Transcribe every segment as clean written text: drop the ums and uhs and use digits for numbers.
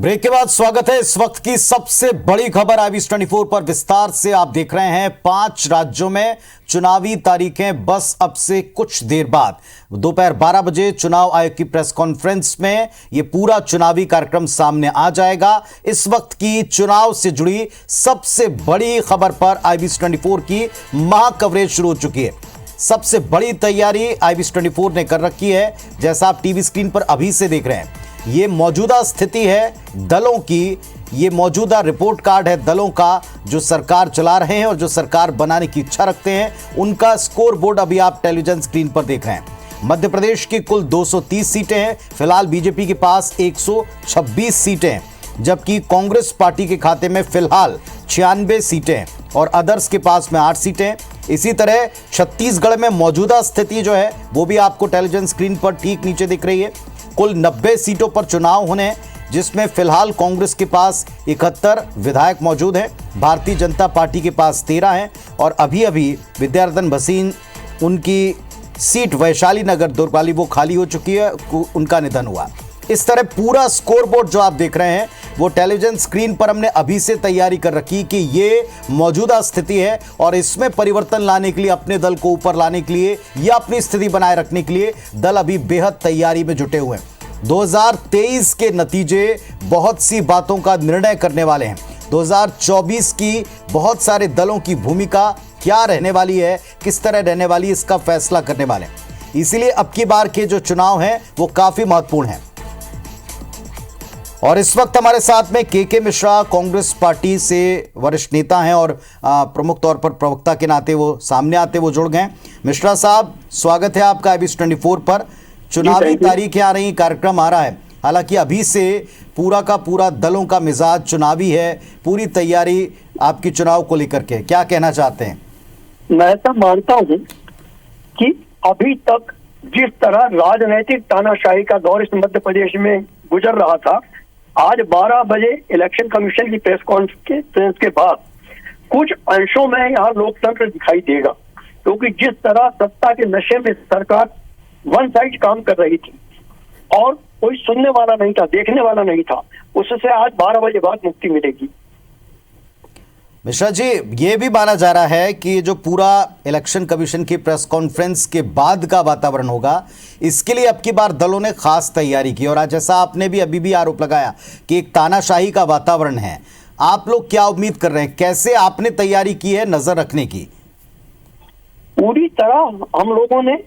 Break के बाद स्वागत है इस वक्त की सबसे बड़ी खबर IBS24 पर विस्तार से आप देख रहे हैं। 5 राज्यों में चुनावी तारीखें बस अब से कुछ देर बाद दोपहर 12 बजे चुनाव आयोग की प्रेस कॉन्फ्रेंस में यह पूरा चुनावी कार्यक्रम सामने आ जाएगा। इस वक्त की चुनाव से जुड़ी सबसे बड़ी खबर पर IBS24 की महा कवरेज शुरू हो चुकी है। सबसे बड़ी तैयारी IBS24 ने कर रखी है। जैसा आप टीवी स्क्रीन पर अभी से देख रहे हैं, ये मौजूदा स्थिति है दलों की, ये मौजूदा रिपोर्ट कार्ड है दलों का जो सरकार चला रहे हैं और जो सरकार बनाने की इच्छा रखते हैं, उनका स्कोर बोर्ड अभी आप टेलीविजन स्क्रीन पर देख रहे हैं। मध्य प्रदेश की कुल 230 सीटें हैं। फिलहाल बीजेपी के पास 126 सीटें हैं, जबकि कांग्रेस पार्टी के खाते में फिलहाल 96 सीटें हैं और अदर्स के पास में 8 सीटें हैं। इसी तरह छत्तीसगढ़ में मौजूदा स्थिति जो है वो भी आपको टेलीविजन स्क्रीन पर ठीक नीचे दिख रही है। कुल 90 सीटों पर चुनाव होने हैं, जिसमें फिलहाल कांग्रेस के पास 71 विधायक मौजूद हैं, भारतीय जनता पार्टी के पास 13 हैं और अभी अभी विद्यारतन भसीन उनकी सीट वैशाली नगर दुर्गाली वो खाली हो चुकी है, उनका निधन हुआ। इस तरह पूरा स्कोर बोर्ड जो आप देख रहे हैं वो टेलीविजन स्क्रीन पर हमने अभी से तैयारी कर रखी कि ये मौजूदा स्थिति है और इसमें परिवर्तन लाने के लिए, अपने दल को ऊपर लाने के लिए या अपनी स्थिति बनाए रखने के लिए दल अभी बेहद तैयारी में जुटे हुए हैं। 2023 के नतीजे बहुत सी बातों का निर्णय करने वाले हैं। 2024 की बहुत सारे दलों की भूमिका क्या रहने वाली है, किस तरह रहने वाली है, इसका फैसला करने वाले हैं। इसीलिए अब की बार के जो चुनाव हैं वो काफी महत्वपूर्ण हैं। और इस वक्त हमारे साथ में के मिश्रा कांग्रेस पार्टी से वरिष्ठ नेता हैं और प्रमुख तौर पर प्रवक्ता के नाते वो सामने आते वो जुड़ गए। मिश्रा साहब, स्वागत है आपका IBS24 पर। चुनावी तारीखें आ रही, कार्यक्रम आ रहा है, हालांकि अभी से पूरा का पूरा दलों का मिजाज चुनावी है, पूरी तैयारी आपकी चुनाव को लेकर के, क्या कहना चाहते हैं? मैं ऐसा मानता हूं कि अभी तक जिस तरह राजनीतिक तानाशाही का दौर इस मध्य प्रदेश में गुजर रहा था, आज 12 बजे इलेक्शन कमीशन की प्रेस कॉन्फ्रेंस के बाद कुछ अंशों में यहाँ लोकतंत्र दिखाई देगा, क्योंकि जिस तरह सत्ता के नशे में सरकार वन साइड काम कर रही थी और कोई सुनने वाला नहीं था, देखने वाला नहीं था, उससे आज 12 बजे बाद मुक्ति मिलेगी। मिश्रा जी, ये भी माना जा रहा है कि जो पूरा इलेक्शन कमीशन की प्रेस कॉन्फ्रेंस के बाद का वातावरण होगा, इसके लिए अब की बार दलों ने खास तैयारी की और आज जैसा आपने भी अभी भी आरोप लगाया कि एक तानाशाही का वातावरण है, आप लोग क्या उम्मीद कर रहे हैं, कैसे आपने तैयारी की है नजर रखने की? पूरी तरह हम लोगों ने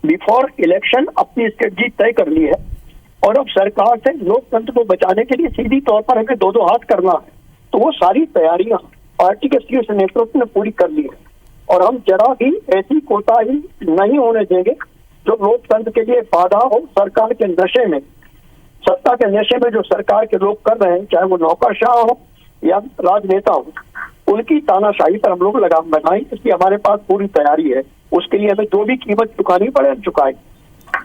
बिफोर इलेक्शन अपनी स्ट्रेटजी तय कर ली है और अब सरकार से लोकतंत्र को बचाने के लिए सीधी तौर पर हमें दो हाथ करना है, तो वो सारी तैयारियां पार्टी के शीर्ष नेतृत्व ने पूरी कर ली है और हम जरा भी ऐसी कोताही नहीं होने देंगे जो लोकतंत्र के लिए बाधा हो। सरकार के नशे में, सत्ता के नशे में जो सरकार के लोग कर रहे हैं, चाहे वो नौकरशाह हो या राजनेता हो, उनकी तानाशाही पर हम लोग लगाम बनाएं, इसकी हमारे पास पूरी तैयारी है। उसके लिए हमें जो भी कीमत चुकानी पड़े हम चुकाएं।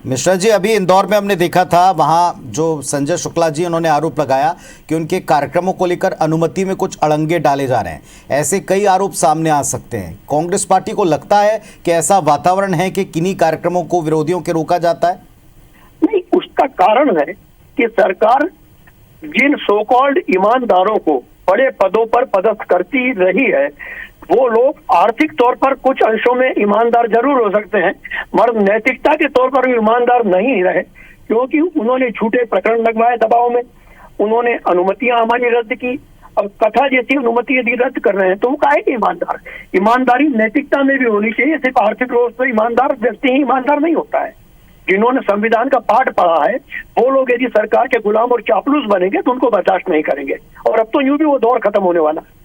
मिश्रा जी, अभी इंदौर में हमने देखा था, वहां जो संजय शुक्ला जी, उन्होंने आरोप लगाया कि उनके कार्यक्रमों को लेकर अनुमति में कुछ अड़ंगे डाले जा रहे हैं। ऐसे कई आरोप सामने आ सकते हैं। कांग्रेस पार्टी को लगता है कि ऐसा वातावरण है कि किन्हीं कार्यक्रमों को विरोधियों के रोका जाता है? नहीं, उसका कारण है कि सरकार जिन सो कॉल्ड ईमानदारों को बड़े पदों पर पदस्थ करती रही है, वो लोग आर्थिक तौर पर कुछ अंशों में ईमानदार जरूर हो सकते हैं, मगर नैतिकता के तौर पर ईमानदार नहीं रहे, क्योंकि उन्होंने झूठे प्रकरण लगवाए दबाव में, उन्होंने अनुमतियां हमारी रद्द की। अब कथा जैसी अनुमति यदि रद्द कर रहे हैं तो वो काहे के ईमानदार? ईमानदारी नैतिकता में भी होनी चाहिए, सिर्फ आर्थिक रूप से ईमानदार व्यक्ति ही ईमानदार नहीं होता है। जिन्होंने संविधान का पाठ पढ़ा है वो लोग यदि सरकार के गुलाम और चापलूस बनेंगे तो उनको बर्दाश्त नहीं करेंगे और अब तो यूं भी वो दौर खत्म होने वाला है।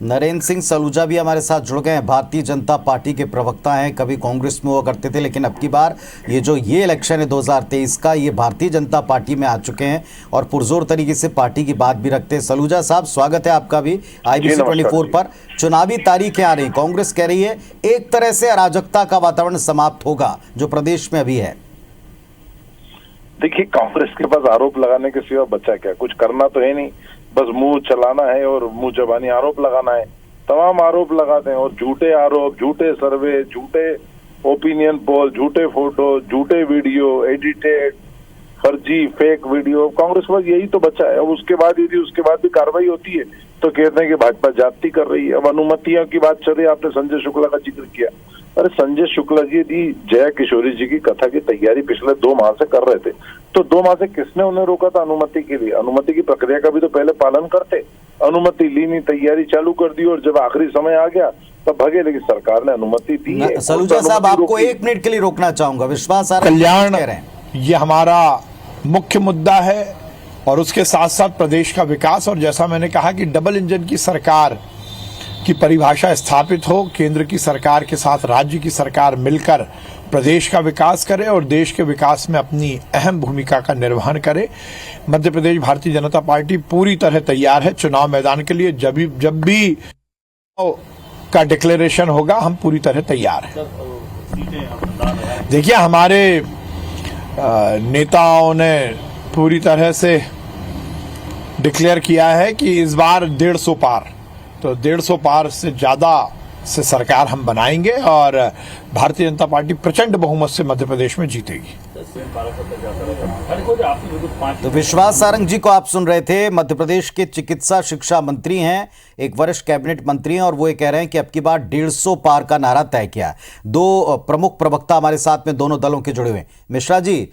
नरेंद्र सिंह सलूजा भी हमारे साथ जुड़ गए हैं, भारतीय जनता पार्टी के प्रवक्ता हैं, कभी कांग्रेस में हुआ करते थे, लेकिन अब की बार ये इलेक्शन है 2023 का, ये भारतीय जनता पार्टी में आ चुके हैं और पुरजोर तरीके से पार्टी की बात भी रखते हैं। सलूजा साहब, स्वागत है आपका भी IBS24 पर। चुनावी तारीखें आ रही, कांग्रेस कह रही है एक तरह से अराजकता का वातावरण समाप्त होगा जो प्रदेश में अभी है। देखिए, कांग्रेस के पास आरोप लगाने के सिवा बचा क्या? कुछ करना तो है नहीं, बस मुंह चलाना है और मुंह जबानी आरोप लगाना है। तमाम आरोप लगाते हैं और झूठे आरोप, झूठे सर्वे, झूठे ओपिनियन पोल, झूठे फोटो, झूठे वीडियो, एडिटेड, फर्जी फेक वीडियो, कांग्रेस के पास यही तो बचा है। अब उसके बाद यदि उसके बाद भी कार्रवाई होती है तो कहते हैं कि भाजपा जाति कर रही है। अब अनुमतियों की बात चल रही है, आपने संजय शुक्ला का जिक्र किया। अरे संजय शुक्ला जी यदि जया किशोरी जी की कथा की तैयारी पिछले 2 माह से कर रहे थे तो 2 माह से किसने उन्हें रोका था अनुमति के लिए? अनुमति की प्रक्रिया का भी तो पहले पालन करते। अनुमति ली नहीं, तैयारी चालू कर दी और जब आखिरी समय आ गया तब भगे, लेकिन सरकार ने अनुमति दी है। सलूजा साहब, आपको 1 मिनट के लिए रोकना चाहूंगा। विश्वास कल्याण ये हमारा मुख्य मुद्दा है और उसके साथ साथ प्रदेश का विकास। और जैसा मैंने कहा कि डबल इंजन की सरकार की परिभाषा स्थापित हो, केंद्र की सरकार के साथ राज्य की सरकार मिलकर प्रदेश का विकास करे और देश के विकास में अपनी अहम भूमिका का निर्वहन करे। मध्य प्रदेश भारतीय जनता पार्टी पूरी तरह तैयार है चुनाव मैदान के लिए। जब भी का डिक्लेरेशन होगा हम पूरी तरह तैयार हैं। देखिए, हमारे नेताओं ने पूरी तरह से डिक्लेयर किया है कि इस बार 150 पार, तो 150 पार से ज्यादा से सरकार हम बनाएंगे और भारतीय जनता पार्टी प्रचंड बहुमत से मध्य प्रदेश में जीतेगी। तो विश्वास सारंग जी को आप सुन रहे थे। मध्य प्रदेश के चिकित्सा शिक्षा मंत्री हैं, एक वरिष्ठ कैबिनेट मंत्री हैं और वो ये कह रहे हैं कि अब की बार 150 पार का नारा तय किया। 2 प्रमुख प्रवक्ता हमारे साथ में दोनों दलों के जुड़े हुए। मिश्रा जी,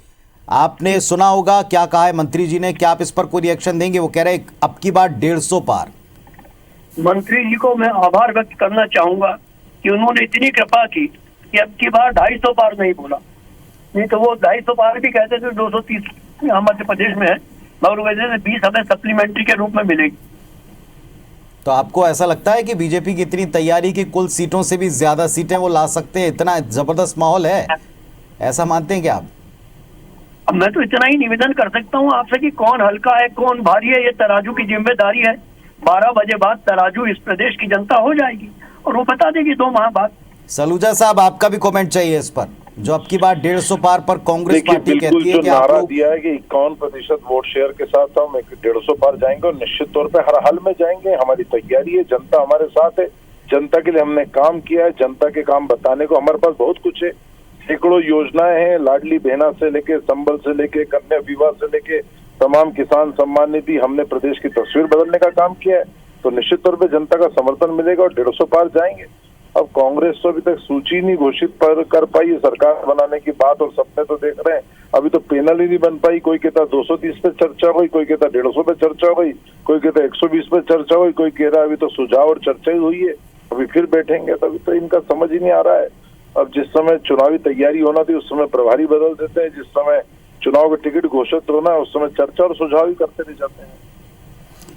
आपने सुना होगा क्या कहा है मंत्री जी ने, क्या आप इस पर कोई रिएक्शन देंगे? वो कह रहे हैं अब की बार 150 पार। मंत्री जी को मैं आभार व्यक्त करना चाहूंगा कि उन्होंने इतनी कृपा की कि अब की बार 250 पार नहीं बोला। नहीं तो वो 250 पार भी कहते थे। 230 यहाँ मध्य प्रदेश में है, मगर वैसे 20 हमें सप्लीमेंट्री के रूप में मिलेगी। तो आपको ऐसा लगता है कि बीजेपी की इतनी तैयारी की कुल सीटों से भी ज्यादा सीटें वो ला सकते हैं? इतना जबरदस्त माहौल है, ऐसा मानते हैं क्या आप? अब मैं तो इतना ही निवेदन कर सकता हूँ आपसे कि कौन हल्का है कौन भारी है, ये तराजू की जिम्मेदारी है। 12 बजे बाद तराजू इस प्रदेश की जनता हो जाएगी और वो बता देगी 2 माह बाद। सलूजा साहब, आपका भी कमेंट चाहिए इस पर, जो अब की बार 150 पार पर कांग्रेस पार्टी कहती है कि नारा दिया है कि 51% वोट शेयर के साथ हम 150 पार जाएंगे और निश्चित तौर पे हर हाल में जाएंगे। हमारी तैयारी है, जनता हमारे साथ है, जनता के लिए हमने काम किया है, जनता के काम बताने को हमारे पास बहुत कुछ है। सैकड़ों योजनाएं हैं, लाडली बहना से लेके, संबल से लेके, कन्या विवाह से लेके, तमाम किसान सम्मान निधि, हमने प्रदेश की तस्वीर बदलने का काम किया है। तो निश्चित तौर पे जनता का समर्थन मिलेगा और 150 पार जाएंगे। अब कांग्रेस तो अभी तक सूची नहीं घोषित कर पाई है सरकार बनाने की बात, और सपने तो देख रहे हैं, अभी तो पैनल ही नहीं बन पाई। कोई कहता 230 पे चर्चा हुई, कोई कहता 150 पे चर्चा हुई, कोई कहता 120 पे चर्चा हुई, कोई कह रहा है अभी तो सुझाव और चर्चा ही हुई है, अभी फिर बैठेंगे। तो अभी तो इनका समझ ही नहीं आ रहा है। अब जिस समय चुनावी तैयारी होना थी उस समय प्रभारी बदल देते हैं, जिस समय चुनाव का टिकट घोषित होना है उस समय चर्चा और सुझाव ही करते रह जाते हैं।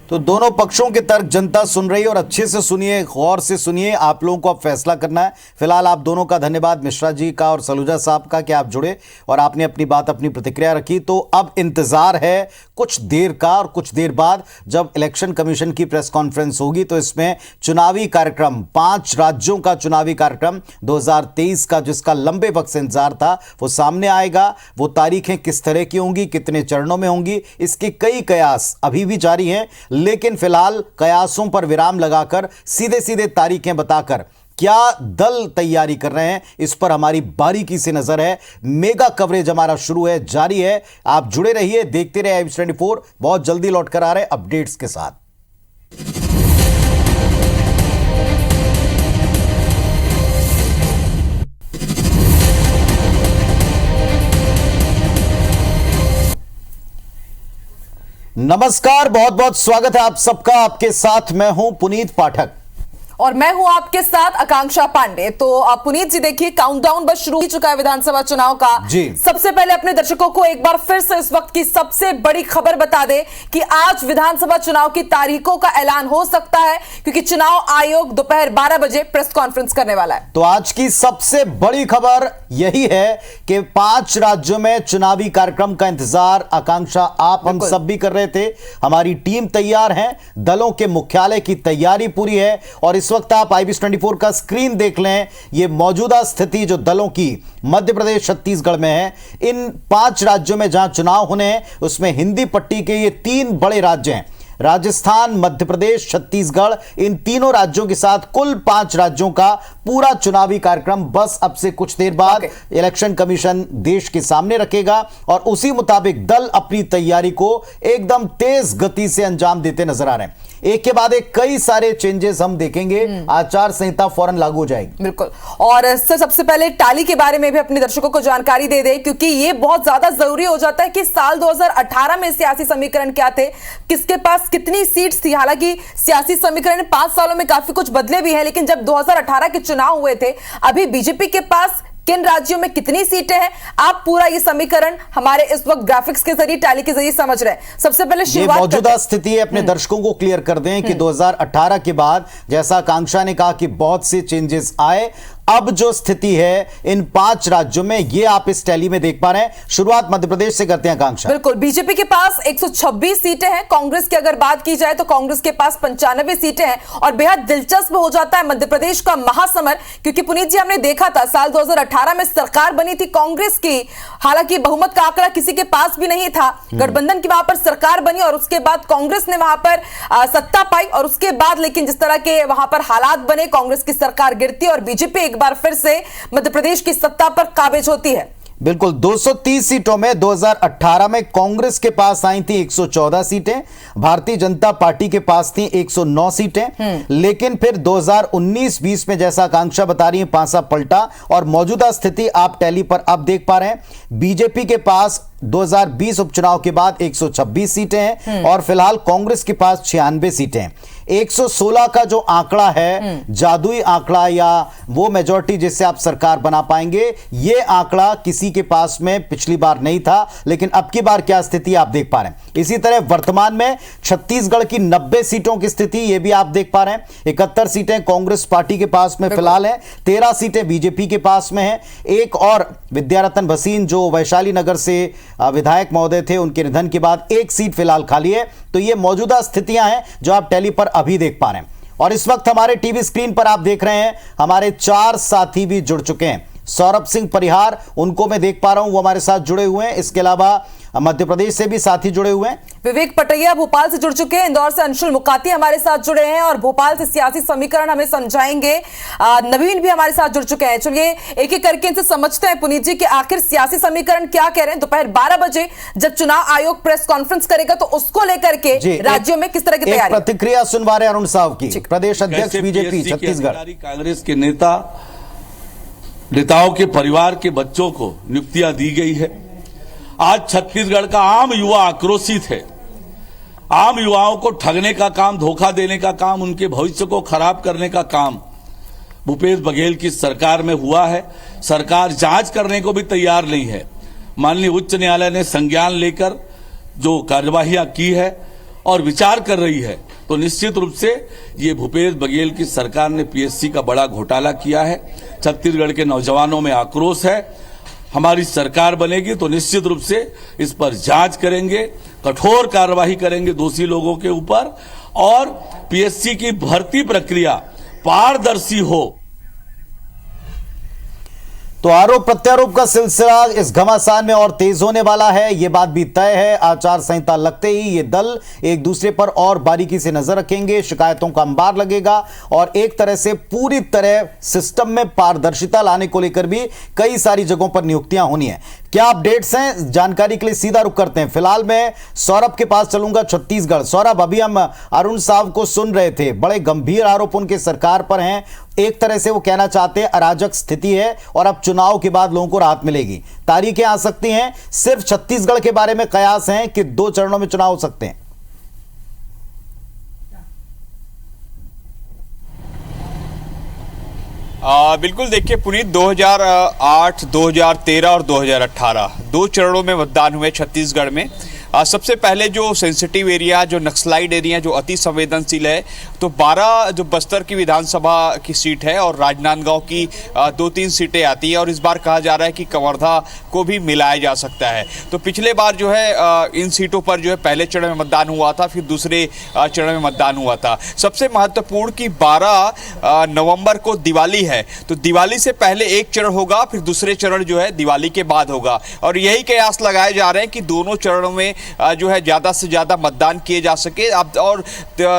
तो दोनों पक्षों के तर्क जनता सुन रही है और अच्छे से सुनिए, गौर से सुनिए, आप लोगों को अब फैसला करना है। फिलहाल आप दोनों का धन्यवाद, मिश्रा जी का और सलूजा साहब का, कि आप जुड़े और आपने अपनी बात, अपनी प्रतिक्रिया रखी। तो अब इंतजार है कुछ देर का, और कुछ देर बाद जब इलेक्शन कमीशन की प्रेस कॉन्फ्रेंस होगी तो इसमें चुनावी कार्यक्रम, 5 राज्यों का चुनावी कार्यक्रम 2023 का, जिसका लंबे वक्त से इंतजार था, वो सामने आएगा। वो तारीखें किस तरह की होंगी, कितने चरणों में होंगी, इसके कई कयास अभी भी जारी हैं। लेकिन फिलहाल कयासों पर विराम लगाकर सीधे सीधे तारीखें बताकर क्या दल तैयारी कर रहे हैं, इस पर हमारी बारीकी से नजर है। मेगा कवरेज हमारा शुरू है, जारी है। आप जुड़े रहिए, देखते रहिए IBS24। बहुत जल्दी लौटकर आ रहे हैं अपडेट्स के साथ। नमस्कार, बहुत बहुत स्वागत है आप सबका। आपके साथ मैं हूं पुनीत पाठक और मैं हूं आपके साथ आकांक्षा पांडे। तो पुनीत जी, देखिए काउंटडाउन बस शुरू हो चुका है विधानसभा चुनाव का जी। सबसे पहले अपने दर्शकों को एक बार फिर से इस वक्त की सबसे बड़ी खबर बता दे कि आज विधानसभा चुनाव की तारीखों का ऐलान हो सकता है, क्योंकि चुनाव आयोग दोपहर 12 बजे प्रेस कॉन्फ्रेंस करने वाला है। तो आज की सबसे बड़ी खबर यही है कि 5 राज्यों में चुनावी कार्यक्रम का इंतजार, आकांक्षा, आप हम सब भी कर रहे थे। हमारी टीम तैयार है, दलों के मुख्यालय की तैयारी पूरी है। और इस वक्त आप IBS24 का स्क्रीन देख लें, यह मौजूदा स्थिति जो दलों की मध्य प्रदेश, छत्तीसगढ़ में है। इन 5 राज्यों में जहां चुनाव होने हैं उसमें हिंदी पट्टी के ये 3 बड़े राज्य हैं, राजस्थान, मध्य प्रदेश, छत्तीसगढ़, इन तीनों राज्यों के साथ कुल 5 राज्यों का पूरा चुनावी कार्यक्रम बस अब से कुछ देर बाद इलेक्शन कमीशन देश के सामने रखेगा और उसी मुताबिक दल अपनी तैयारी को एकदम तेज गति से अंजाम देते नजर आ रहे हैं। एक के बाद एक कई सारे चेंजेस हम देखेंगे, आचार संहिता फौरन लागू हो जाएगी। बिल्कुल। और सर, सबसे पहले टाली के बारे में भी अपने दर्शकों को जानकारी दे दे, क्योंकि ये बहुत ज्यादा जरूरी हो जाता है कि साल 2018 में सियासी समीकरण क्या थे, किसके पास कितनी सीट्स थी। हालांकि सियासी समीकरण 5 सालों में काफी कुछ बदले भी हैं, लेकिन जब 2018 के चुनाव हुए थे, अभी बीजेपी के पास किन राज्यों में कितनी सीटें हैं, आप पूरा ये समीकरण हमारे इस वक्त ग्राफिक्स के जरिए, टैली के जरिए समझ रहे हैं। सबसे पहले शुरुआत मौजूदा स्थिति है, अपने दर्शकों को क्लियर कर दें कि 2018 के बाद जैसा आकांक्षा ने कहा कि बहुत से चेंजेस आए, अब जो स्थिति है इन 5 राज्यों में, ये आप इस टैली में देख पा रहे हैं। शुरुआत मध्य प्रदेश से करते हैं आकांक्षा। बिल्कुल, बीजेपी के पास 126 सीटें हैं। कांग्रेस की अगर बात की जाए तो कांग्रेस के पास 95 सीटें हैं। और बेहद दिलचस्प हो जाता है मध्य प्रदेश का महासमर, क्योंकि पुनीत जी, हमने देखा था साल 2018 में सरकार बनी थी कांग्रेस की, हालांकि बहुमत का आंकड़ा किसी के पास भी नहीं था, गठबंधन की वहां पर सरकार बनी और उसके बाद कांग्रेस ने वहां पर सत्ता पाई। और उसके बाद लेकिन जिस तरह के वहां पर हालात बने, कांग्रेस की सरकार गिरती और बीजेपी एक बार फिर से मध्य प्रदेश की सत्ता पर काबिज होती है। बिल्कुल, 230 सीटों में 2018 में कांग्रेस के पास आई थी 114 सीटें, भारतीय जनता पार्टी के पास थी 109 सीटें। लेकिन फिर 2019-20 में जैसा आकांक्षा बता रही है, पांसा पलटा और मौजूदा स्थिति आप टैली पर अब देख पा रहे हैं। बीजेपी के पास 2020 उपचुनाव के बाद 126 सीटें हैं और फिलहाल कांग्रेस के पास 96 सीटें हैं। 116 का जो आंकड़ा है, जादुई आंकड़ा या वो मेजॉरिटी जिससे आप सरकार बना पाएंगे, ये आंकड़ा किसी के पास में पिछली बार नहीं था, लेकिन अब की बार क्या स्थिति आप देख पा रहे हैं। इसी तरह वर्तमान में छत्तीसगढ़ की 90 सीटों की स्थिति ये भी आप देख पा रहे हैं। 71 सीटें कांग्रेस पार्टी के पास में फिलहाल है, 13 सीटें बीजेपी के पास में है। एक और विद्यारतन भसीन जो वैशाली नगर से विधायक महोदय थे, उनके निधन के बाद एक सीट फिलहाल खाली है। तो ये मौजूदा स्थितियां हैं जो आप टेली पर अभी देख पा रहे हैं। और इस वक्त हमारे टीवी स्क्रीन पर आप देख रहे हैं, हमारे 4 साथी भी जुड़ चुके हैं। सौरभ सिंह परिहार, उनको मैं देख पा रहा हूं, वो हमारे साथ जुड़े हुए हैं। इसके अलावा मध्य प्रदेश से भी साथी जुड़े हुए हैं। विवेक पटैया भोपाल से जुड़ चुके हैं। इंदौर से अंशुल मुकाती हमारे साथ जुड़े हैं और भोपाल से सियासी समीकरण हमें समझाएंगे नवीन भी हमारे साथ जुड़ चुके हैं। चलिए एक एक करके इनसे समझते हैं पुनीत जी कि आखिर सियासी समीकरण क्या कह रहे हैं। दोपहर 12 बजे जब चुनाव आयोग प्रेस कॉन्फ्रेंस करेगा तो उसको लेकर के राज्यों में किस तरह की तैयारी। प्रतिक्रिया सुनवा रहे अरुण साहब की, प्रदेश अध्यक्ष बीजेपी छत्तीसगढ़। कांग्रेस के नेताओं के परिवार के बच्चों को नियुक्तियां दी गई है। आज छत्तीसगढ़ का आम युवा आक्रोशित है। आम युवाओं को ठगने का काम, धोखा देने का काम, उनके भविष्य को खराब करने का काम भूपेश बघेल की सरकार में हुआ है। सरकार जांच करने को भी तैयार नहीं है। माननीय उच्च न्यायालय ने संज्ञान लेकर जो कार्यवाहियां की है और विचार कर रही है, तो निश्चित रूप से ये भूपेश बघेल की सरकार ने पीएससी का बड़ा घोटाला किया है। छत्तीसगढ़ के नौजवानों में आक्रोश है। हमारी सरकार बनेगी तो निश्चित रूप से इस पर जांच करेंगे, कठोर कार्रवाई करेंगे दोषी लोगों के ऊपर और पीएससी की भर्ती प्रक्रिया पारदर्शी हो। तो आरोप प्रत्यारोप का सिलसिला इस घमासान में और तेज होने वाला है, यह बात भी तय है। आचार संहिता लगते ही ये दल एक दूसरे पर और बारीकी से नजर रखेंगे, शिकायतों का अंबार लगेगा और एक तरह से पूरी तरह सिस्टम में पारदर्शिता लाने को लेकर भी कई सारी जगहों पर नियुक्तियां होनी है। क्या अपडेट्स हैं, जानकारी के लिए सीधा रुख करते हैं। फिलहाल मैं सौरभ के पास चलूंगा, छत्तीसगढ़। सौरभ, अभी हम अरुण साहब को सुन रहे थे, बड़े गंभीर आरोप उनके सरकार पर हैं। एक तरह से वो कहना चाहते हैं अराजक स्थिति है और अब चुनाव के बाद लोगों को राहत मिलेगी, तारीखें आ सकती हैं। सिर्फ छत्तीसगढ़ के बारे में कयास हैं कि 2 चरणों में चुनाव हो सकते हैं। बिल्कुल, देखिए पुनीत, 2008, 2013 और 2018 2 चरणों में मतदान हुए छत्तीसगढ़ में। सबसे पहले जो सेंसिटिव एरिया, जो नक्सलाइट एरिया, जो अति संवेदनशील है, तो 12 जो बस्तर की विधानसभा की सीट है और राजनांदगांव की 2-3 सीटें आती है और इस बार कहा जा रहा है कि कवर्धा को भी मिलाया जा सकता है। तो पिछले बार जो है इन सीटों पर जो है पहले चरण में मतदान हुआ था, फिर दूसरे चरण में मतदान हुआ था। सबसे महत्वपूर्ण कि 12 नवंबर को दिवाली है, तो दिवाली से पहले एक चरण होगा, फिर दूसरे चरण जो है दिवाली के बाद होगा और यही कयास लगाए जा रहे हैं कि दोनों चरणों में जो है ज़्यादा से ज़्यादा मतदान किए जा सके। अब और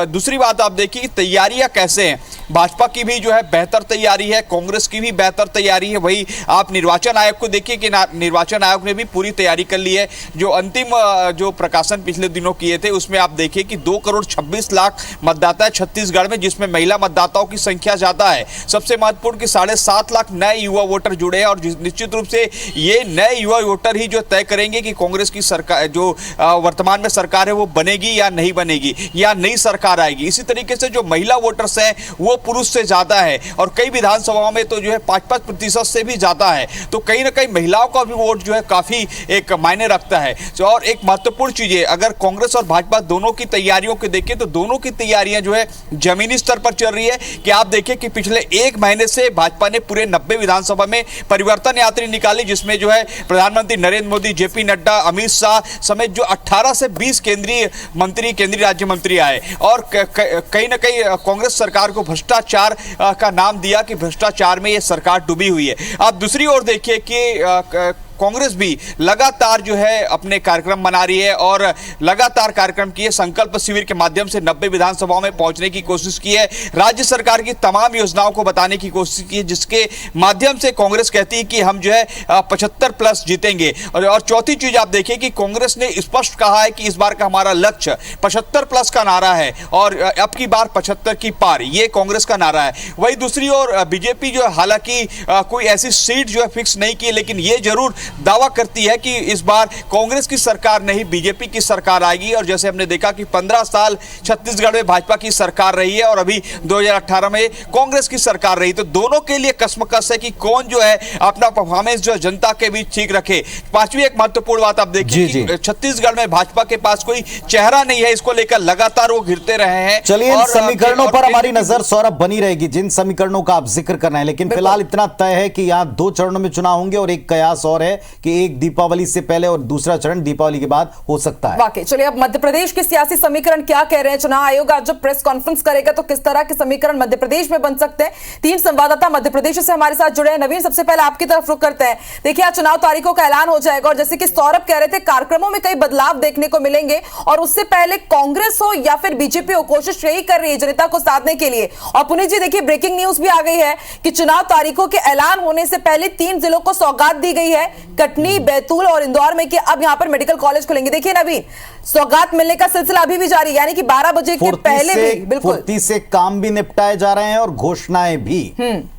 दूसरी बात आप देखिए कि तैयारियां कैसे हैं। भाजपा की भी जो है बेहतर तैयारी है, कांग्रेस की भी बेहतर तैयारी है। वही आप निर्वाचन आयोग को देखिए कि निर्वाचन आयोग ने भी पूरी तैयारी कर ली है। जो अंतिम जो प्रकाशन पिछले दिनों किए थे उसमें आप देखिए कि 2,26,00,000 मतदाता है छत्तीसगढ़ में, जिसमें महिला मतदाताओं की संख्या ज्यादा है। सबसे महत्वपूर्ण कि 7.5 लाख नए युवा वोटर जुड़े हैं और निश्चित रूप से ये नए युवा वोटर ही जो तय करेंगे कि कांग्रेस की सरकार जो वर्तमान में सरकार है वो बनेगी या नहीं बनेगी, या नई सरकार आएगी। इसी तरीके से जो महिला वोटर्स हैं वो पुरुष से ज्यादा है और कई विधानसभाओं में तो जो है 5-5% से भी ज्यादा है। तो कहीं ना कहीं महिलाओं का भी वोट जो है काफी एक मायने रखता है। और एक महत्वपूर्ण चीज है, अगर कांग्रेस और भाजपा दोनों की तैयारियों को देखें तो दोनों की तैयारियां जो है जमीनी स्तर पर चल रही है। कि आप देखिए कि पिछले एक महीने से भाजपा ने पूरे 90 विधानसभा में परिवर्तन यात्री निकाली, जिसमें जो है प्रधानमंत्री नरेंद्र मोदी, जेपी नड्डा, अमित शाह समेत जो 18 से 20 केंद्रीय राज्य मंत्री आए। और कहीं ना कहीं कांग्रेस सरकार को भ्रष्टाचार का नाम दिया कि भ्रष्टाचार में ये सरकार डूबी हुई है। आप दूसरी ओर देखिए कि कांग्रेस भी लगातार जो है अपने कार्यक्रम मना रही है और लगातार कार्यक्रम किए, संकल्प शिविर के माध्यम से 90 विधानसभाओं में पहुंचने की कोशिश की है। राज्य सरकार की तमाम योजनाओं को बताने की कोशिश की है, जिसके माध्यम से कांग्रेस कहती है कि हम जो है 75+ जीतेंगे। और चौथी चीज आप देखिए कि कांग्रेस ने स्पष्ट कहा है कि इस बार का हमारा लक्ष्य 75+ का नारा है और अब की बार 75 की पार, ये कांग्रेस का नारा है। वही दूसरी ओर बीजेपी जो है हालांकि कोई ऐसी सीट जो है फिक्स नहीं की, लेकिन ये जरूर दावा करती है कि इस बार कांग्रेस की सरकार नहीं बीजेपी की सरकार आएगी। और जैसे हमने देखा कि 15 साल छत्तीसगढ़ में भाजपा की सरकार रही है और अभी 2018 में कांग्रेस की सरकार रही, तो दोनों के लिए कसमकस है कि कौन जो है अपना परफॉर्मेंस जो जनता के बीच ठीक रखे। पांचवी एक महत्वपूर्ण बात आप देखिए कि छत्तीसगढ़ में भाजपा के पास कोई चेहरा नहीं है, इसको लेकर लगातार वो घिरते रहे हैं। चलिए इन समीकरणों पर हमारी नजर सौरभ बनी रहेगी, जिन समीकरणों का आप जिक्र कर रहे हैं, लेकिन फिलहाल इतना तय है कि यहां 2 चरणों में चुनाव होंगे और एक कयास और है कि एक दीपावली से पहले और दूसरा चरण दीपावली के बाद हो सकता है। वाकई चलिए अब मध्य प्रदेश के सियासी समीकरण क्या कह रहे हैं। चुनाव आयोग आज जब प्रेस कॉन्फ्रेंस करेगा तो किस तरह के समीकरण मध्य प्रदेश में बन सकते हैं। 3 संवाददाता मध्य प्रदेश से हमारे साथ जुड़े हैं। नवीन, सबसे पहले आपकी तरफ रुख करते हैं। देखिए आज चुनाव तारीखों का ऐलान हो जाएगा और जैसे कि सौरभ कह रहे थे कार्यक्रमों में कई बदलाव देखने को मिलेंगे और उससे पहले कांग्रेस हो या फिर बीजेपी हो कोशिश यही कर रही है जनता को साधने के लिए। और पुनीत जी देखिए ब्रेकिंग न्यूज भी आ गई है कि चुनाव तारीखों के ऐलान होने से पहले 3 जिलों को सौगात दी गई है, कटनी, बैतूल और इंदौर में, कि अब यहां पर मेडिकल कॉलेज खुलेंगे। देखिए नवीन, सौगात मिलने का सिलसिला अभी भी जारी है, यानी कि 12 बजे के पहले भी बिल्कुल फुर्ती से काम भी निपटाए जा रहे हैं और घोषणाएं भी।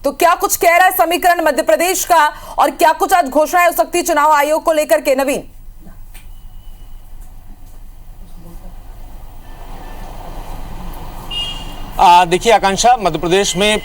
तो क्या कुछ कह रहा है समीकरण मध्य प्रदेश का और क्या कुछ आज घोषणाएं हो सकती है चुनाव आयोग को लेकर के? नवीन देखिए आकांक्षा, मध्य प्रदेश में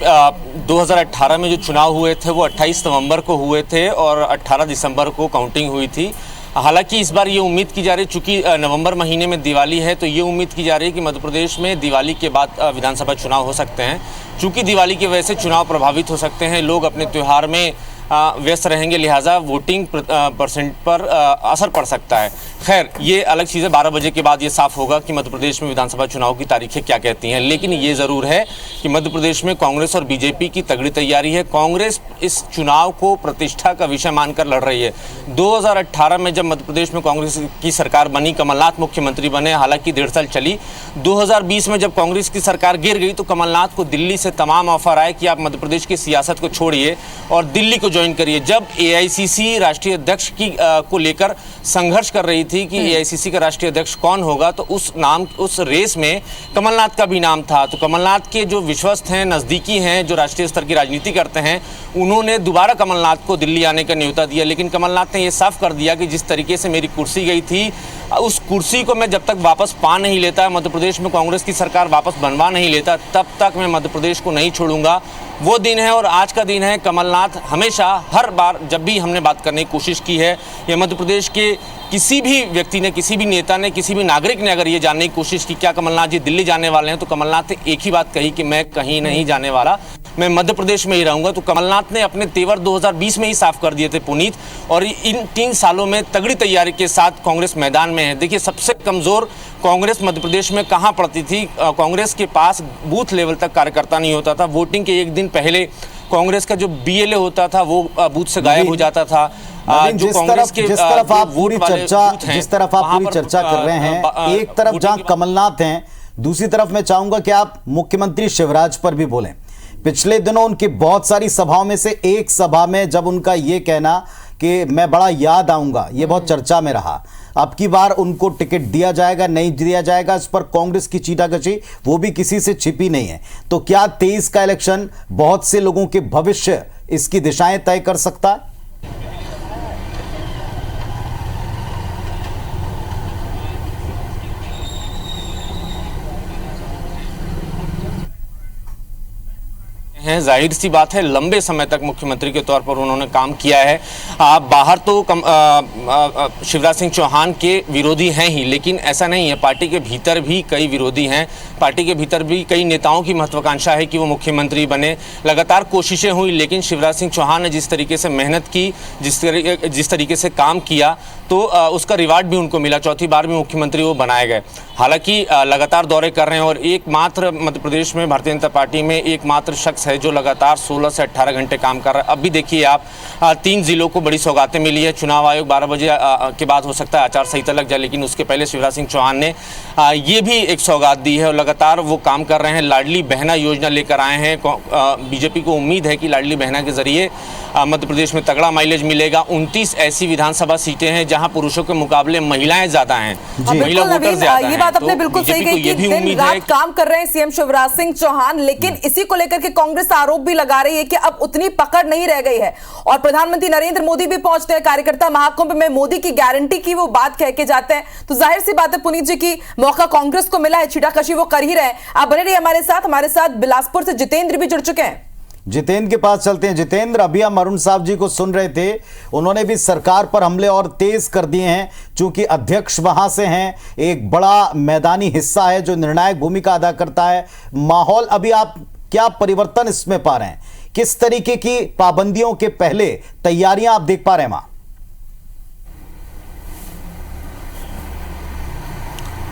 2018 में जो चुनाव हुए थे वो 28 नवंबर को हुए थे और 18 दिसंबर को काउंटिंग हुई थी। हालांकि इस बार ये उम्मीद की जा रही है, चूंकि नवंबर महीने में दिवाली है, तो ये उम्मीद की जा रही है कि मध्य प्रदेश में दिवाली के बाद विधानसभा चुनाव हो सकते हैं। चूंकि दिवाली की वजह से चुनाव प्रभावित हो सकते हैं, लोग अपने त्यौहार में व्यस्त रहेंगे, लिहाजा वोटिंग परसेंट पर असर पड़ सकता है। खैर ये अलग चीज़ है, 12 बजे के बाद ये साफ होगा कि मध्य प्रदेश में विधानसभा चुनाव की तारीखें क्या कहती हैं। लेकिन ये ज़रूर है कि मध्य प्रदेश में कांग्रेस और बीजेपी की तगड़ी तैयारी है। कांग्रेस इस चुनाव को प्रतिष्ठा का विषय मानकर लड़ रही है। 2018 में जब मध्य प्रदेश में कांग्रेस की सरकार बनी, कमलनाथ मुख्यमंत्री बने, हालांकि 1.5 साल चली। 2020 में जब कांग्रेस की सरकार गिर गई तो कमलनाथ को दिल्ली से तमाम ऑफर आए कि आप मध्य प्रदेश की सियासत को छोड़िए और दिल्ली को ज्वाइन करिए। जब एआईसीसी राष्ट्रीय अध्यक्ष की को लेकर संघर्ष कर रही थी कि एआईसीसी का राष्ट्रीय अध्यक्ष कौन होगा, तो उस रेस में कमलनाथ का भी नाम था। तो कमलनाथ के जो विश्वस्त हैं, नज़दीकी हैं, जो राष्ट्रीय स्तर की राजनीति करते हैं, उन्होंने दोबारा कमलनाथ को दिल्ली आने का न्योता दिया। लेकिन कमलनाथ ने यह साफ कर दिया कि जिस तरीके से मेरी कुर्सी गई थी, उस कुर्सी को मैं जब तक वापस पा नहीं लेता, मध्य प्रदेश में कांग्रेस की सरकार वापस बनवा नहीं लेता, तब तक मैं मध्य प्रदेश को नहीं छोड़ूंगा। वो दिन है और आज का दिन है। कमलनाथ हमेशा हर बार जब भी हमने बात करने की कोशिश की है, या मध्य प्रदेश के किसी भी व्यक्ति ने, किसी भी नेता ने, किसी भी नागरिक ने अगर ये जानने की कोशिश की क्या कमलनाथ जी दिल्ली जाने वाले हैं, तो कमलनाथ ने एक ही बात कही कि मैं कहीं नहीं जाने वाला, मैं मध्य प्रदेश में ही रहूंगा। तो कमलनाथ ने अपने तेवर 2020 में ही साफ कर दिए थे पुनीत, और इन 3 सालों में तगड़ी तैयारी के साथ कांग्रेस मैदान में है। देखिए सबसे कमजोर कांग्रेस मध्य प्रदेश में कहां पड़ती थी? कांग्रेस के पास बूथ लेवल तक कार्यकर्ता नहीं होता था। वोटिंग के एक दिन पहले कांग्रेस का जो बीएलए होता था वो बूथ से गायब हो जाता था। जिस तरफ आप पूरी चर्चा कर रहे हैं, एक तरफ जहां कमलनाथ हैं, दूसरी तरफ मैं चाहूंगा कि आप मुख्यमंत्री शिवराज पर भी बोलें। पिछले दिनों उनकी बहुत सारी सभाओं में से एक सभा में जब उनका यह कहना कि मैं बड़ा याद आऊंगा, यह बहुत चर्चा में रहा। अब की बार उनको टिकट दिया जाएगा नहीं दिया जाएगा, इस पर कांग्रेस की चीटाकशी वो भी किसी से छिपी नहीं है। तो क्या 23 का इलेक्शन बहुत से लोगों के भविष्य, इसकी दिशाएं तय कर सकता है? हैं, जाहिर सी बात है लंबे समय तक मुख्यमंत्री के तौर पर उन्होंने काम किया है। बाहर तो शिवराज सिंह चौहान के विरोधी हैं ही, लेकिन ऐसा नहीं है, पार्टी के भीतर भी कई विरोधी हैं। पार्टी के भीतर भी कई नेताओं की महत्वाकांक्षा है कि वो मुख्यमंत्री बने। लगातार कोशिशें हुई, लेकिन शिवराज सिंह चौहान ने जिस तरीके से मेहनत की, जिस तरीके से काम किया, तो उसका रिवार्ड भी उनको मिला। चौथी बार भी मुख्यमंत्री वो बनाए गए। हालांकि लगातार दौरे कर रहे हैं और एकमात्र मध्य प्रदेश में भारतीय जनता पार्टी में एकमात्र शख्स है जो लगातार 16 से 18 घंटे काम कर रहा है। अब भी देखिए आप, 3 जिलों को बड़ी सौगातें मिली है। चुनाव आयोग 12 बजे के बाद हो सकता है आचार संहिता लग जाए, लेकिन उसके पहले शिवराज सिंह चौहान ने ये भी एक सौगात दी है और लगातार वो काम कर रहे हैं। लाडली बहना योजना लेकर आए हैं। बीजेपी को उम्मीद है कि लाडली बहना के जरिए मध्य प्रदेश में तगड़ा माइलेज मिलेगा। 29 ऐसी विधानसभा सीटें हैं जहां पुरुषों के मुकाबले महिलाएं ज्यादा हैं, महिला वोटर ज्यादा हैं। ये बात आपने बिल्कुल सही कही कि दिन रात काम कर रहे हैं सीएम शिवराज सिंह चौहान, लेकिन इसी को लेकर के कांग्रेस आरोप भी लगा रही है कि अब उतनी पकड़ नहीं रह गई है। और प्रधानमंत्री नरेंद्र मोदी भी पहुंचते हैं कार्यकर्ता महाकुंभ में, मोदी की गारंटी की वो बात कह के जाते हैं। तो जाहिर सी बात है पुनीत जी की मौका कांग्रेस को मिला है, छीटाकशी वो कर ही रहे हैं। आप बने रहिए हमारे साथ बिलासपुर से जितेंद्र भी जुड़ चुके हैं। जितेंद्र के पास चलते हैं। जितेंद्र, अभी हम अरुण साहब जी को सुन रहे थे, उन्होंने भी सरकार पर हमले और तेज कर दिए हैं, क्योंकि अध्यक्ष वहां से हैं, एक बड़ा मैदानी हिस्सा है जो निर्णायक भूमिका अदा करता है। माहौल अभी आप क्या परिवर्तन इसमें पा रहे हैं? किस तरीके की पाबंदियों के पहले तैयारियां आप देख पा रहे हैं वहां?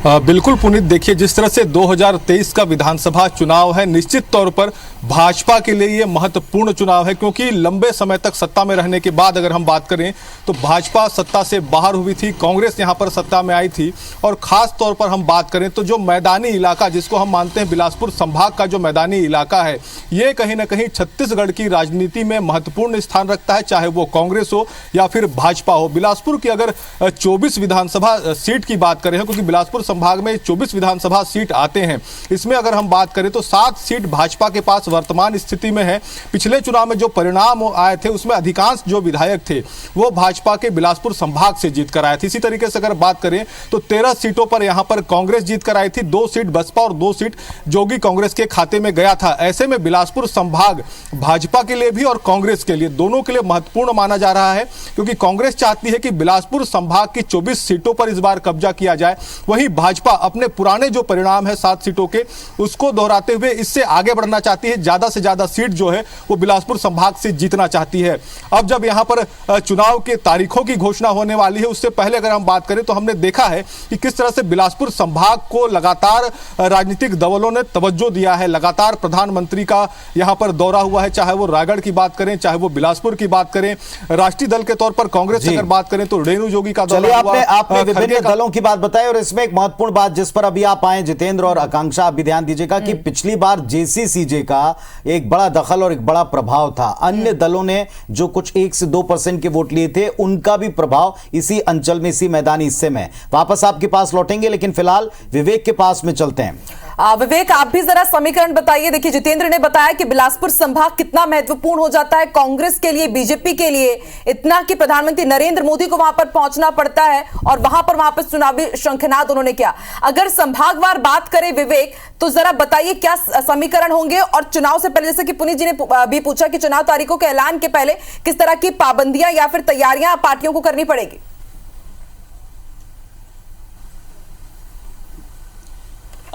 बिल्कुल पुनीत, देखिए जिस तरह से 2023 का विधानसभा चुनाव है, निश्चित तौर पर भाजपा के लिए ये महत्वपूर्ण चुनाव है, क्योंकि लंबे समय तक सत्ता में रहने के बाद अगर हम बात करें तो भाजपा सत्ता से बाहर हुई थी, कांग्रेस यहां पर सत्ता में आई थी। और खास तौर पर हम बात करें तो जो मैदानी इलाका, जिसको हम मानते हैं बिलासपुर संभाग का जो मैदानी इलाका है, ये कहीं ना कहीं छत्तीसगढ़ की राजनीति में महत्वपूर्ण स्थान रखता है, चाहे वो कांग्रेस हो या फिर भाजपा हो। बिलासपुर की अगर 24 विधानसभा सीट की बात करें, क्योंकि बिलासपुर संभाग में 24 विधानसभा सीट आते हैं, इसमें अगर हम बात करें तो 7 सीट भाजपा के पास वर्तमान स्थिति में है। पिछले चुनाव में जो परिणाम आए थे उसमें अधिकांश जो विधायक थे वो भाजपा के बिलासपुर संभाग से जीत कर आए थे। इसी तरीके से अगर बात करें तो 13 सीटों पर यहां पर कांग्रेस जीत कर आई थी, 2 सीट बसपा और 2 सीट जोगी कांग्रेस के खाते में गया था। ऐसे में बिलासपुर संभाग भाजपा के लिए भी और कांग्रेस के लिए, दोनों के लिए महत्वपूर्ण माना जा रहा है, क्योंकि कांग्रेस चाहती है कि बिलासपुर संभाग की 24 सीटों पर इस बार कब्जा किया जाए। वहीं भाजपा अपने पुराने जो परिणाम है 7 सीटों के, उसको दोहराते हुए इससे आगे बढ़ना चाहती है। ज्यादा से ज्यादा सीट जो है वो बिलासपुर संभाग से जीतना चाहती है। अब जब यहां पर चुनाव के तारीखों की घोषणा होने वाली है, उससे पहले अगर हम बात करें तो हमने देखा है कि किस तरह से बिलासपुर संभाग को लगातार राजनीतिक दलों ने तवज्जो दिया है। लगातार प्रधानमंत्री का यहां पर दौरा हुआ है, चाहे वो रायगढ़ की बात करें, चाहे वो बिलासपुर की बात करें। राष्ट्रीय दल के तौर पर कांग्रेस की अगर बात करें तो रेणु जोगी का दौरा हुआ। आपने विभिन्न दलों की बात बताई और इसमें एक महत्वपूर्ण बात जिस पर अभी आप आए जितेंद्र और आकांक्षा, आप भी ध्यान दीजिएगा कि पिछली बार जेसीसीजे का एक बड़ा दखल और एक बड़ा प्रभाव था। अन्य दलों ने जो कुछ 1 से 2% के वोट लिए थे, उनका भी प्रभाव इसी अंचल में, इसी मैदानी हिस्से में। वापस आपके पास लौटेंगे, लेकिन फिलहाल विवेक के पास में चलते हैं। विवेक, आप भी जरा समीकरण बताइए। देखिए जितेंद्र ने बताया कि बिलासपुर संभाग कितना महत्वपूर्ण हो जाता है कांग्रेस के लिए, बीजेपी के लिए, इतना कि प्रधानमंत्री नरेंद्र मोदी को वहां पर पहुंचना पड़ता है और वहां पर वापस चुनावी शंखनाद उन्होंने किया। अगर संभागवार बात करें विवेक, तो जरा बताइए क्या समीकरण होंगे, और चुनाव से पहले, जैसे कि पुनीत जी ने भी पूछा कि चुनाव तारीखों के ऐलान के पहले किस तरह की पाबंदियां या फिर तैयारियां पार्टियों को करनी पड़ेगी?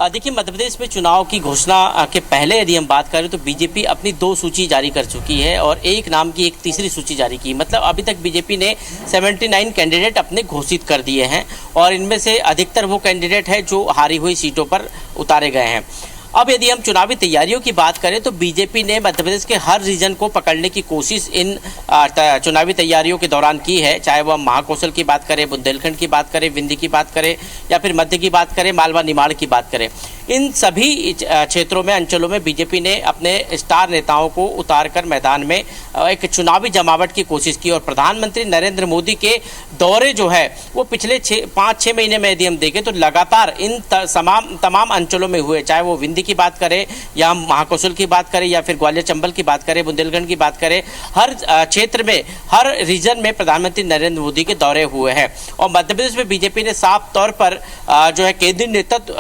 देखिए मध्य प्रदेश में चुनाव की घोषणा के पहले यदि हम बात करें तो बीजेपी अपनी 2 सूची जारी कर चुकी है और एक नाम की एक तीसरी सूची जारी की। मतलब अभी तक बीजेपी ने 79 कैंडिडेट अपने घोषित कर दिए हैं और इनमें से अधिकतर वो कैंडिडेट है जो हारी हुई सीटों पर उतारे गए हैं। अब यदि हम चुनावी तैयारियों की बात करें तो बीजेपी ने मध्य प्रदेश के हर रीजन को पकड़ने की कोशिश इन चुनावी तैयारियों के दौरान की है, चाहे वह महाकौशल की बात करें, बुंदेलखंड की बात करें, विंध्य की बात करें या फिर मध्य की बात करें, मालवा निमाड़ की बात करें। इन सभी क्षेत्रों में, अंचलों में बीजेपी ने अपने स्टार नेताओं को उतारकर मैदान में एक चुनावी जमावट की कोशिश की। और प्रधानमंत्री नरेंद्र मोदी के दौरे जो है वो पिछले 5-6 महीने में यदि हम देखें तो लगातार इन तमाम अंचलों में हुए, चाहे वो विंध्य की बात करें या महाकौशल की बात करें या फिर ग्वालियर चंबल की बात करें, बुंदेलखंड की बात करें, हर क्षेत्र में, हर रीजन में प्रधानमंत्री नरेंद्र मोदी के दौरे हुए हैं। और मध्य प्रदेश में बीजेपी ने साफ तौर पर जो है केंद्रीय नेतृत्व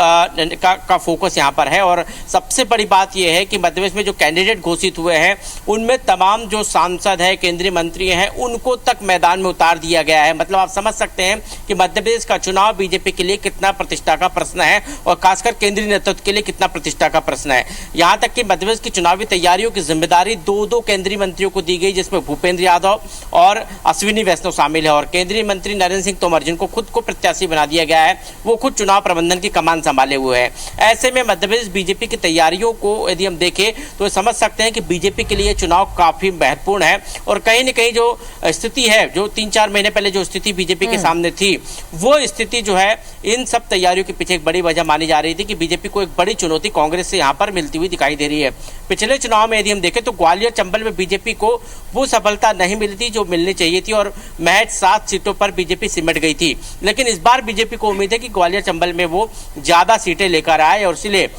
का फोकस यहाँ पर है। और सबसे बड़ी बात यह है कि मध्य प्रदेश में जो कैंडिडेट घोषित हुए हैं उनमें तमाम जो सांसद है, केंद्रीय मंत्री हैं, उनको तक मैदान में उतार दिया गया है। मतलब आप समझ सकते हैं कि मध्य प्रदेश का चुनाव बीजेपी के लिए कितना प्रतिष्ठा का प्रश्न है और खासकर केंद्रीय नेतृत्व के लिए कितना प्रतिष्ठा का प्रश्न है। यहां तक कि मध्य प्रदेश की चुनावी तैयारियों की जिम्मेदारी 2 केंद्रीय मंत्रियों को दी गई, जिसमें भूपेंद्र यादव और अश्विनी वैष्णव शामिल है। और केंद्रीय मंत्री नरेंद्र सिंह तोमर, जिनको खुद को प्रत्याशी बना दिया गया है, वो खुद चुनाव प्रबंधन की कमान संभाले हुए हैं। ऐसे में मध्य प्रदेश बीजेपी की तैयारियों को यदि हम देखें तो समझ सकते हैं कि बीजेपी के लिए चुनाव काफी महत्वपूर्ण है। और कहीं न कहीं जो स्थिति है, जो 3-4 महीने पहले जो स्थिति बीजेपी के सामने थी, वो स्थिति जो है इन सब तैयारियों के पीछे एक बड़ी वजह मानी जा रही थी कि बीजेपी को एक बड़ी चुनौती कांग्रेस से यहाँ पर मिलती हुई दिखाई दे रही है। पिछले चुनाव में यदि हम देखें तो ग्वालियर चंबल में बीजेपी को वो सफलता नहीं मिली थी जो मिलनी चाहिए थी और महज 7 सीटों पर बीजेपी सिमट गई थी। लेकिन इस बार बीजेपी को उम्मीद है कि ग्वालियर चंबल में वो ज्यादा सीटें लेकर आए और इसलिए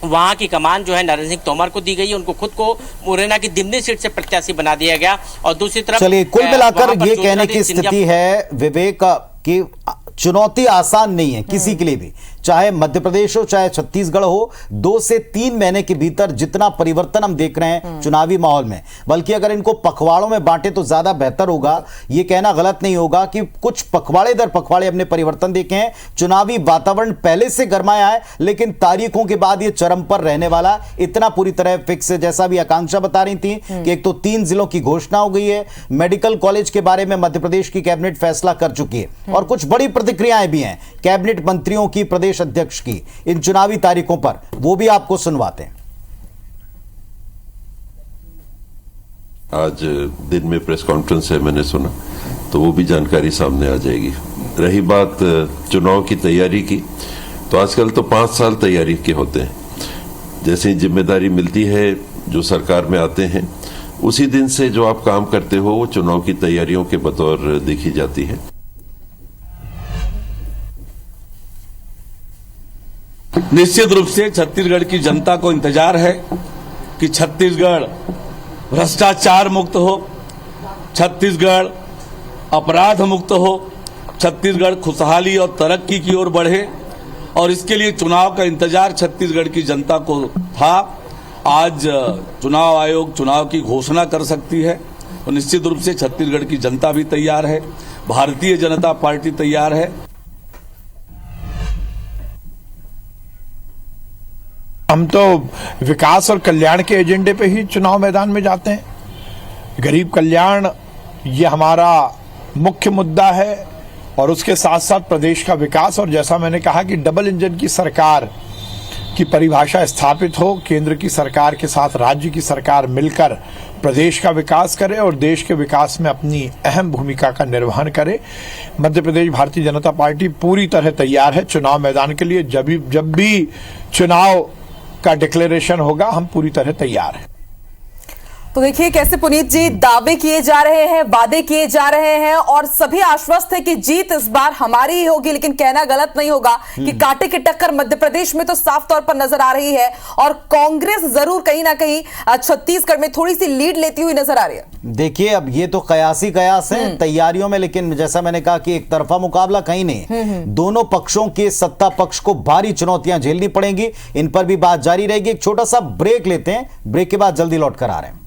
वहां की कमान जो है नरेंद्र सिंह तोमर को दी गई। उनको खुद को मुरैना की दिमनी सीट से प्रत्याशी बना दिया गया। और दूसरी तरफ चलिए, कुल मिलाकर ये कहने की स्थिति है विवेक कि चुनौती आसान नहीं है किसी के लिए भी, चाहे मध्य प्रदेश हो चाहे छत्तीसगढ़ हो। 2 से 3 महीने के भीतर जितना परिवर्तन हम देख रहे हैं चुनावी माहौल में, बल्कि अगर इनको पखवाड़ों में बांटे तो ज्यादा बेहतर होगा। यह कहना गलत नहीं होगा कि कुछ पखवाड़े दर पखवाड़े हमने परिवर्तन देखे हैं। चुनावी वातावरण पहले से गरमाया है, लेकिन तारीखों के बाद यह चरम पर रहने वाला इतना पूरी तरह फिक्स है। जैसा भी आकांक्षा बता रही थी कि एक तो 3 जिलों की घोषणा हो गई है, मेडिकल कॉलेज के बारे में मध्य प्रदेश की कैबिनेट फैसला कर चुकी है और कुछ बड़ी प्रतिक्रियाएं भी हैं कैबिनेट मंत्रियों की, प्रदेश अध्यक्ष की इन चुनावी तारीखों पर, वो भी आपको सुनवाते हैं। आज दिन में प्रेस कॉन्फ्रेंस है, मैंने सुना, तो वो भी जानकारी सामने आ जाएगी। रही बात चुनाव की तैयारी की, तो आजकल तो 5 साल तैयारी के होते हैं। जैसे ही जिम्मेदारी मिलती है, जो सरकार में आते हैं, उसी दिन से जो आप काम करते हो वो चुनाव की तैयारियों के बतौर देखी जाती है। निश्चित रूप से छत्तीसगढ़ की जनता को इंतजार है कि छत्तीसगढ़ भ्रष्टाचार मुक्त हो, छत्तीसगढ़ अपराध मुक्त हो, छत्तीसगढ़ खुशहाली और तरक्की की ओर बढ़े। और इसके लिए चुनाव का इंतजार छत्तीसगढ़ की जनता को था। आज चुनाव आयोग चुनाव की घोषणा कर सकती है और निश्चित रूप से छत्तीसगढ़ की जनता भी तैयार है, भारतीय जनता पार्टी तैयार है। हम तो विकास और कल्याण के एजेंडे पे ही चुनाव मैदान में जाते हैं। गरीब कल्याण ये हमारा मुख्य मुद्दा है और उसके साथ साथ प्रदेश का विकास। और जैसा मैंने कहा कि डबल इंजन की सरकार की परिभाषा स्थापित हो, केंद्र की सरकार के साथ राज्य की सरकार मिलकर प्रदेश का विकास करे और देश के विकास में अपनी अहम भूमिका का निर्वहन करे। मध्य प्रदेश भारतीय जनता पार्टी पूरी तरह तैयार है चुनाव मैदान के लिए। जब भी चुनाव का डिक्लेरेशन होगा, हम पूरी तरह तैयार हैं। तो देखिए कैसे पुनीत जी दावे किए जा रहे हैं, वादे किए जा रहे हैं और सभी आश्वस्त है कि जीत इस बार हमारी ही होगी। लेकिन कहना गलत नहीं होगा कि कांटे की टक्कर मध्य प्रदेश में तो साफ तौर पर नजर आ रही है और कांग्रेस जरूर कहीं ना कहीं छत्तीसगढ़ में थोड़ी सी लीड लेती हुई नजर आ रही है। देखिए अब ये तो कयास ही कयास है तैयारियों में, लेकिन जैसा मैंने कहा कि एक तरफा मुकाबला कहीं नहीं। दोनों पक्षों के सत्ता पक्ष को भारी चुनौतियां झेलनी पड़ेंगी, इन पर भी बात जारी रहेगी। एक छोटा सा ब्रेक लेते हैं, ब्रेक के बाद जल्दी लौट कर आ रहे हैं।